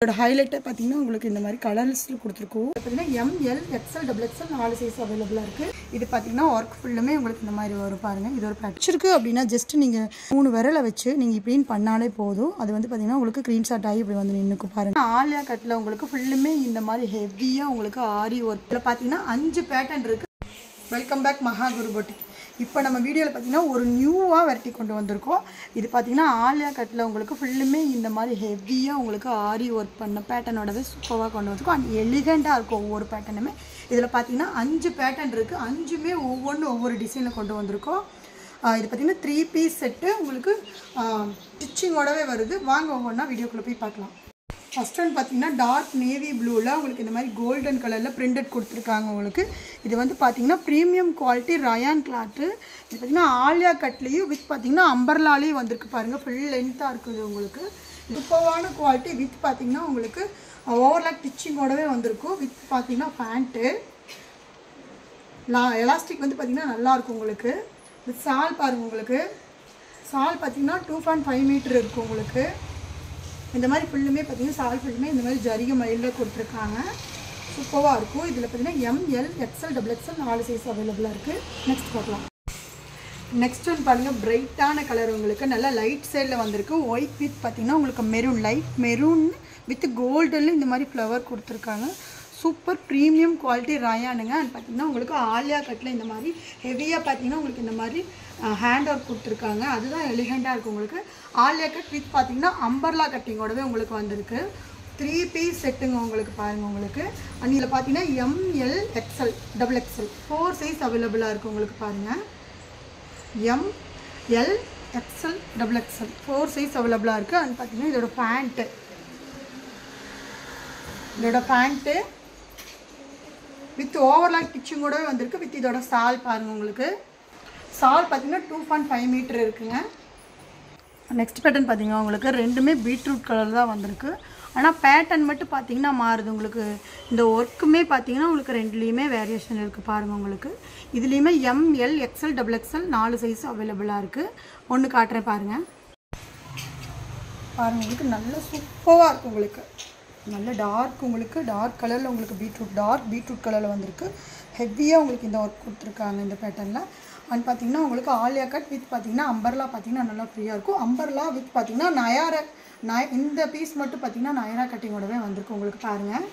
இதோட ஹைலைட்டே பார்த்தீங்கன்னா உங்களுக்கு இந்த மாதிரி கலர்ஸில் கொடுத்துருக்கோம். பார்த்தீங்கன்னா ML XL XXL 4 சைஸ் அவைலபிளாக இருக்குது. இது பார்த்தீங்கன்னா ஒர்க் ஃபுல்லுமே உங்களுக்கு இந்த மாதிரி வரும் பாருங்கள். இது ஒரு பேட்ச் இருக்குது அப்படின்னா ஜஸ்ட் நீங்கள் 3 விரலை வச்சு நீங்கள் இப்படின்னு பண்ணாலே போதும். அது வந்து பார்த்தீங்கன்னா உங்களுக்கு க்ரீன் ஷாட் ஆகி இப்படி வந்து நின்றுக்கும் பாருங்கள். ஆலியா கட்டில் உங்களுக்கு ஃபுல்லுமே இந்த மாதிரி ஹெவியாக உங்களுக்கு ஆரி ஒர்க். இதில் பார்த்தீங்கன்னா 5 பேட்டர்ன் இருக்குது. Welcome back மகாகுரு boutique. இப்போ நம்ம வீடியோவில் பார்த்தீங்கன்னா ஒரு நியூவாக வெரைட்டி கொண்டு வந்திருக்கோம். இது பார்த்தீங்கன்னா ஆலியா கட்டில் உங்களுக்கு ஃபுல்லுமே இந்த மாதிரி ஹெவியாக உங்களுக்கு ஆரி ஒர்க் பண்ண பேட்டர்னோடவே சூப்பராக கொண்டு வந்திருக்கோம். அண்ட் எலிகண்டாக இருக்கும் ஒவ்வொரு பேட்டர்னுமே. இதில் பார்த்தீங்கன்னா 5 பேட்டர்ன் இருக்குது. 5மே ஒவ்வொன்றும் ஒவ்வொரு டிசைனில் கொண்டு வந்திருக்கோம். இது பார்த்தீங்கன்னா 3 பீஸ் செட்டு உங்களுக்கு ஸ்டிச்சிங்கோடவே வருது. வாங்க ஒவ்வொன்றா வீடியோக்குள்ளே போய் பார்க்கலாம். ஃபஸ்ட் ஒன் பார்த்தீங்கன்னா டார்க் நேவி ப்ளூவில் உங்களுக்கு இந்த மாதிரி கோல்டன் கலரில் பிரிண்டட் கொடுத்துருக்காங்க உங்களுக்கு. இது வந்து பார்த்தீங்கன்னா ப்ரீமியம் குவாலிட்டி ரயான் கிளாத்து. இது பார்த்தீங்கன்னா ஆலியா கட்லேயும் வித் பார்த்தீங்கன்னா அம்பர்லாலேயும் வந்திருக்கு பாருங்கள். ஃபுல் லென்த்தாக இருக்குது உங்களுக்கு. சூப்பரான குவாலிட்டி வித் பார்த்தீங்கன்னா உங்களுக்கு ஓவர்லாக் ஸ்டிச்சிங்கோடவே வந்திருக்கும். வித் பார்த்தீங்கன்னா பேண்ட்டு எலாஸ்டிக் வந்து பார்த்தீங்கன்னா நல்லாயிருக்கும் உங்களுக்கு. வித் சால் பாருங்கள் உங்களுக்கு. சால் பார்த்தீங்கன்னா 2.5 மீட்டர் இருக்கும் உங்களுக்கு. இந்த மாதிரி ஃபுல்லுமே பார்த்தீங்கன்னா சால் ஃபுல்லுமே இந்த மாதிரி ஜரிகை மயிலில் கொடுத்துருக்காங்க. சூப்பராக இருக்கும். இதில் பார்த்தீங்கன்னா ML XL XXL 4 சைஸ் அவைலபிளாக இருக்குது. நெக்ஸ்ட் பார்க்கலாம். நெக்ஸ்ட் ஒன் பாருங்கள். பிரைட்டான கலர் உங்களுக்கு நல்லா லைட் சைடில் வந்திருக்கு. ஒயிட் வித் பார்த்தீங்கன்னா உங்களுக்கு மெரூன், லைட் மெரூன் வித் கோல்டனில் இந்த மாதிரி ஃப்ளவர் கொடுத்துருக்காங்க. சூப்பர் ப்ரீமியம் குவாலிட்டி ரயானுங்க. அண்ட் பார்த்தீங்கன்னா உங்களுக்கு ஆலியா கட்டில் இந்த மாதிரி ஹெவியாக பார்த்தீங்கன்னா உங்களுக்கு இந்த மாதிரி ஹேண்ட் ஒர்க் கொடுத்துருக்காங்க. அதுதான் எலிகண்டாக இருக்குது உங்களுக்கு. ஆலியா கட் வித் பார்த்தீங்கன்னா அம்பர்லா கட்டிங்கோடவே உங்களுக்கு வந்திருக்கு. 3 பீஸ் செட்டுங்க உங்களுக்கு பாருங்கள் உங்களுக்கு. அண்ட் இதில் பார்த்தீங்கன்னா ML XL XXL 4 சைஸ் அவைலபிளாக இருக்குது உங்களுக்கு பாருங்கள். ML XL XXL 4 சைஸ் அவைலபிளாக இருக்குது. அண்ட் பார்த்தீங்கன்னா இதோட பேண்ட்டு வித் ஓவர்லாக் ஸ்டிச்சிங்கோடவே வந்திருக்கு. வித் இதோட சால் பாருங்கள் உங்களுக்கு. சால் பார்த்தீங்கன்னா 2.5 மீட்டர் இருக்குங்க. நெக்ஸ்ட் பேட்டர்ன் பார்த்தீங்கன்னா உங்களுக்கு ரெண்டுமே பீட்ரூட் கலர் தான் வந்திருக்கு. ஆனால் பேட்டர்ன் மட்டும் பார்த்தீங்கன்னா மாறுது உங்களுக்கு. இந்த ஒர்க்குமே பார்த்தீங்கன்னா உங்களுக்கு ரெண்டுலேயுமே வேரியேஷன் இருக்குது பாருங்கள் உங்களுக்கு. இதுலேயுமே ML XL XXL 4 சைஸ் அவைலபிளாக இருக்குது. ஒன்று காட்டுறேன் பாருங்கள். உங்களுக்கு நல்ல சூப்பராக இருக்கும் உங்களுக்கு. நல்ல டார்க் உங்களுக்கு டார்க் கலரில் உங்களுக்கு டார்க் பீட்ரூட் கலரில் வந்திருக்கு. ஹெவியாக உங்களுக்கு இந்த ஒர்க் கொடுத்துருக்காங்க இந்த பேட்டர்னில். அண்ட் பார்த்தீங்கன்னா உங்களுக்கு ஆலியா கட் வித் பார்த்தீங்கன்னா அம்பர்லா பார்த்தீங்கன்னா நல்லா ஃப்ரீயாக இருக்கும். அம்பர்லா வித் பார்த்தீங்கன்னா இந்த பீஸ் மட்டும் பார்த்தீங்கன்னா நயரா கட்டிங்கோடவே வந்திருக்கு உங்களுக்கு பாருங்கள்.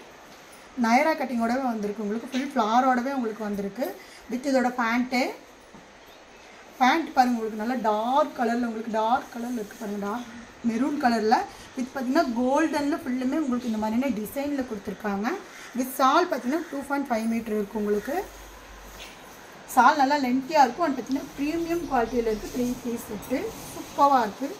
நயரா கட்டிங்கோடவே வந்திருக்கு உங்களுக்கு. ஃபுல் ஃப்ளாரோடவே உங்களுக்கு வந்திருக்கு. வித் இதோட பேண்ட் பாருங்கள் உங்களுக்கு நல்லா டார்க் கலரில் இருக்குது பாருங்கள். டார்க் மெரூன் கலரில் வித் பார்த்தீங்கன்னா கோல்டனில் ஃபுல்லுமே உங்களுக்கு இந்த மாதிரியான டிசைனில் கொடுத்துருக்காங்க. வித் சால் பார்த்தீங்கன்னா 2.5 மீட்டர் இருக்குது உங்களுக்கு. சால் நல்லா லென்த்தியாக இருக்கும். அண்ட் பார்த்தீங்கன்னா ப்ரீமியம் குவாலிட்டியில் இருக்குது. 3 பீஸ் செட்டு சூப்பராக இருக்குது.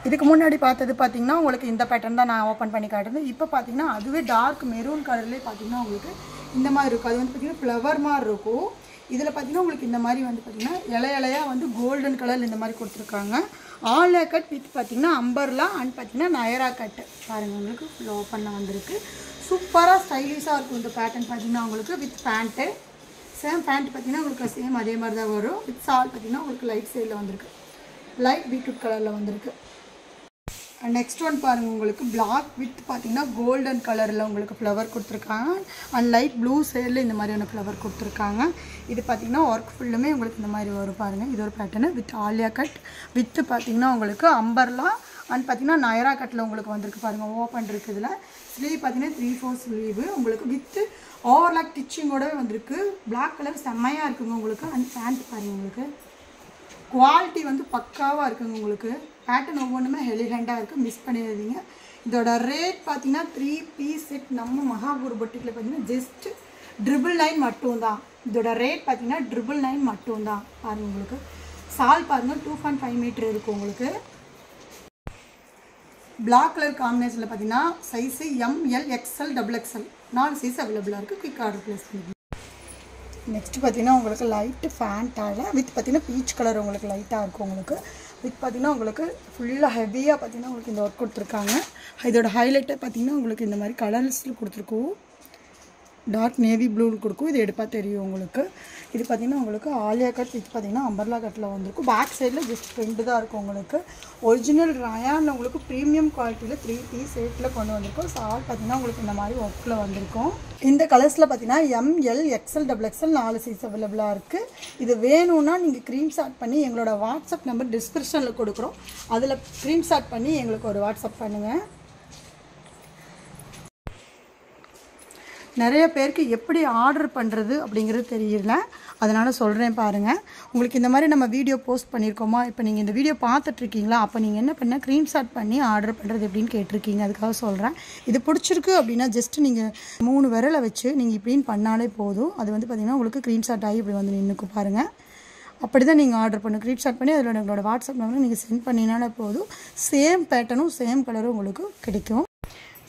இதுக்கு முன்னாடி பார்த்தது பார்த்தீங்கன்னா உங்களுக்கு இந்த பேட்டர்ன் தான் நான் ஓப்பன் பண்ணி காட்டுறது. இப்போ பார்த்தீங்கன்னா அதுவே டார்க் மெரூன் கலர்லேயே பார்த்தீங்கன்னா உங்களுக்கு இந்த மாதிரி இருக்கும். அது வந்து பார்த்தீங்கன்னா ஃப்ளவர் மாதிரி இருக்கும். இதில் பார்த்தீங்கன்னா உங்களுக்கு இந்த மாதிரி வந்து பார்த்தீங்கன்னா இலையாக வந்து கோல்டன் கலர் இந்த மாதிரி கொடுத்துருக்காங்க. ஆலியா கட் வித் பார்த்தீங்கன்னா அம்பர்லா அண்ட் பார்த்தீங்கன்னா நயரா கட்டு பாருங்கள் உங்களுக்கு ஃபுல் ஓப்பனில் வந்திருக்கு. சூப்பராக ஸ்டைலிஷாக இருக்கும் இந்த பேட்டர்ன் பார்த்தீங்கன்னா உங்களுக்கு. வித் பேண்ட்டு சேம் பேண்ட் பார்த்தீங்கன்னா உங்களுக்கு சேம் அதே மாதிரி தான் வரும். வித் சால் பார்த்தீங்கன்னா உங்களுக்கு லைட் சைடில் வந்திருக்கு. லைட் பீட்ரூட் கலரில் வந்திருக்கு. நெக்ஸ்ட் ஒன் பாருங்கள் உங்களுக்கு பிளாக் வித் பார்த்தீங்கன்னா கோல்டன் கலரில் உங்களுக்கு ஃப்ளவர் கொடுத்துருக்காங்க. அண்ட் லைட் ப்ளூ சைடில் இந்த மாதிரியான ஃப்ளவர் கொடுத்துருக்காங்க. இது பார்த்தீங்கன்னா ஒர்க் ஃபுல்லுமே உங்களுக்கு இந்த மாதிரி வரும் பாருங்கள். இது ஒரு pattern with Alia cut with பார்த்தீங்கன்னா உங்களுக்கு அம்பர்லா அண்ட் பார்த்தீங்கன்னா நயரா கட்டில் உங்களுக்கு வந்திருக்கு பாருங்கள். ஓப்பன் இருக்குது. இதில் ஸ்லீவ் பார்த்தீங்கன்னா 3/4 ஸ்லீவு உங்களுக்கு வித்து ஓவர்லாக் ஸ்டிச்சிங்கோடவே வந்திருக்கு. பிளாக் கலர் செம்மையாக இருக்குங்க உங்களுக்கு. அண்ட் பேண்ட் பாருங்கள் உங்களுக்கு குவாலிட்டி வந்து பக்காவாக இருக்குங்க உங்களுக்கு. பேட்டர்ன் ஒவ்வொன்றுமே எலிகண்டாக இருக்குது. மிஸ் பண்ணிடுறீங்க. இதோட ரேட் பார்த்தீங்கன்னா 3 பீஸ் செட் நம்ம மகாகுரு பொட்டிக்கில் பார்த்தீங்கன்னா ஜஸ்ட் 999 மட்டும்தான். இதோட ரேட் பார்த்தீங்கன்னா 999 மட்டும்தான் பாருங்கள் உங்களுக்கு. சால் பாருங்கள் 2.5 மீட்டர் இருக்கும் உங்களுக்கு. பிளாக் கலர் காம்பினேஷனில் பார்த்தீங்கன்னா size ML XL XXL 4 size அவைலபிளாக இருக்குது. குயிக் ஆர்டர் ப்ளேஸ் பண்ணிக்கலாம். நெக்ஸ்ட் பார்த்தீங்கன்னா உங்களுக்கு லைட்டு ஃபேண்ட்டால் வித் பார்த்தீங்கன்னா பீச் கலர் உங்களுக்கு லைட்டாக இருக்கும் உங்களுக்கு. வித் பார்த்தீங்கன்னா உங்களுக்கு ஃபுல்லாக ஹெவியாக பார்த்தீங்கன்னா உங்களுக்கு இந்த ஒர்க் கொடுத்துருக்காங்க. இதோட ஹைலைட்டே பார்த்தீங்கன்னா உங்களுக்கு இந்த மாதிரி கலர்ஸில் கொடுத்துருக்கோம். டார்க் நேவி ப்ளூ கொடுக்கும். இது எடுப்பா தெரியும் உங்களுக்கு. இது பார்த்திங்கன்னா உங்களுக்கு ஆலியா கட் வித் பார்த்திங்கன்னா அம்பர்லா கட்டில் வந்திருக்கும். பேக் சைடில் ஜஸ்ட் ஃப்ரெண்டு தான் இருக்கும் உங்களுக்கு. ஒரிஜினல் ரயானில் உங்களுக்கு ப்ரீமியம் குவாலிட்டியில் 3 பீஸ் செட்டில் கொண்டு வந்திருக்கும். சால் பார்த்திங்கன்னா உங்களுக்கு இந்த மாதிரி ஒர்க்கில் வந்திருக்கும். இந்த கலர்ஸில் பார்த்திங்கன்னா ML XL XXL 4 சைஸ் அவைலபிளாக இருக்குது. இது வேணும்னா நீங்கள் ஸ்க்ரீன்ஷாட் பண்ணி எங்களோட வாட்ஸ்அப் நம்பர் டிஸ்கிரிப்ஷனில் கொடுக்குறோம். அதில் ஸ்க்ரீன்ஷாட் பண்ணி எங்களுக்கு ஒரு வாட்ஸ்அப் பண்ணுங்கள். நிறைய பேருக்கு எப்படி ஆர்டர் பண்ணுறது அப்படிங்கிறது தெரியல, அதனால் சொல்கிறேன் பாருங்கள். உங்களுக்கு இந்த மாதிரி நம்ம வீடியோ போஸ்ட் பண்ணியிருக்கோமா, இப்போ நீங்கள் இந்த வீடியோ பார்த்துட்ருக்கீங்களா, அப்போ நீங்கள் என்ன பண்ணால் ஸ்க்ரீன்ஷாட் பண்ணி ஆர்டர் பண்ணுறது எப்படின்னு கேட்டிருக்கீங்க. அதுக்காக சொல்கிறேன். இது பிடிச்சிருக்கு அப்படின்னா ஜஸ்ட்டு நீங்கள் 3 விரலை வச்சு நீங்கள் இப்படின்னு பண்ணாலே போதும். அது வந்து பார்த்திங்கன்னா உங்களுக்கு ஸ்க்ரீன்ஷாட் ஆகி இப்படி வந்து நின்றுக்கும் பாருங்கள். அப்படி தான் நீங்கள் ஆர்டர் பண்ணணும். ஸ்க்ரீன்ஷாட் பண்ணி அதில் எங்களோட வாட்ஸ்அப் நம்பர் நீங்கள் சென்ட் பண்ணினாலே போதும். சேம் பேட்டர்னும் சேம் கலரும் உங்களுக்கு கிடைக்கும்.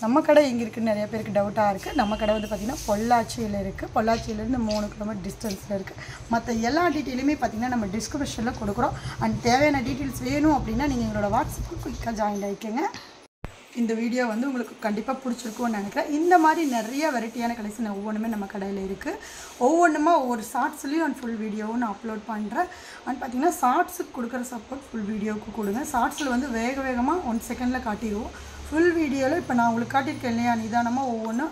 நம்ம கடை எங்கே இருக்குதுன்னு நிறைய பேருக்கு டவுட்டாக இருக்குது. நம்ம கடை வந்து பார்த்திங்கன்னா பொள்ளாச்சியில் இருக்குது. பொள்ளாச்சியிலேருந்து 3 கிலோமீட்டர் டிஸ்டன்ஸில் இருக்குது. மற்ற எல்லா டீட்டெயிலுமே பார்த்திங்கன்னா நம்ம டிஸ்கிரிப்ஷனில் கொடுக்குறோம். அண்ட் தேவையான டீட்டெயில்ஸ் வேணும் அப்படின்னா நீங்கள் எங்களோட வாட்ஸ்அப்புக்கு குயிக்காக ஜாயின் ஆகிக்கோங்க. இந்த வீடியோ வந்து உங்களுக்கு கண்டிப்பாக பிடிச்சிருக்கும்னு நினைக்கிறேன். இந்த மாதிரி நிறைய வெரைட்டியான கலெக்ஷன் ஒவ்வொன்றுமே நம்ம கடையில் இருக்குது. ஒவ்வொன்றுமா ஒவ்வொரு ஷார்ட்ஸ்லேயும் அண்ட் ஃபுல் வீடியோவும் நான் அப்லோட் பண்ணுறேன். அண்ட் பார்த்திங்கன்னா ஷார்ட்ஸுக்கு கொடுக்குற சப்போர்ட் ஃபுல் வீடியோவுக்கு கொடுங்க. ஷார்ட்ஸில் வந்து வேகமாக 1 செகண்டில் காட்டிடுவோம். ஃபுல் வீடியோவில் இப்போ நான் உங்களுக்கு காட்டியிருக்கேன் இல்லையா, நிதானமாக ஒவ்வொன்றும்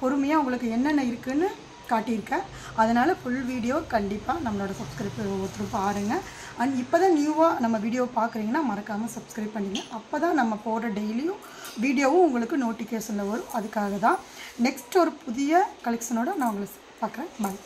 பொறுமையாக உங்களுக்கு என்னென்ன இருக்குதுன்னு காட்டியிருக்கேன். அதனால் ஃபுல் வீடியோ கண்டிப்பாக நம்மளோட சப்ஸ்கிரைபர் ஒவ்வொருத்தரும் பாருங்கள். அண்ட் இப்போ தான் நியூவாக நம்ம வீடியோ பார்க்குறீங்கன்னா மறக்காமல் சப்ஸ்கிரைப் பண்ணிங்க. அப்போ தான் நம்ம போடுற டெய்லியும் வீடியோவும் உங்களுக்கு நோட்டிஃபிகேஷனில் வரும். அதுக்காக தான். நெக்ஸ்ட் ஒரு புதிய கலெக்ஷனோடு நான் உங்களை பார்க்குறேன். பாய்.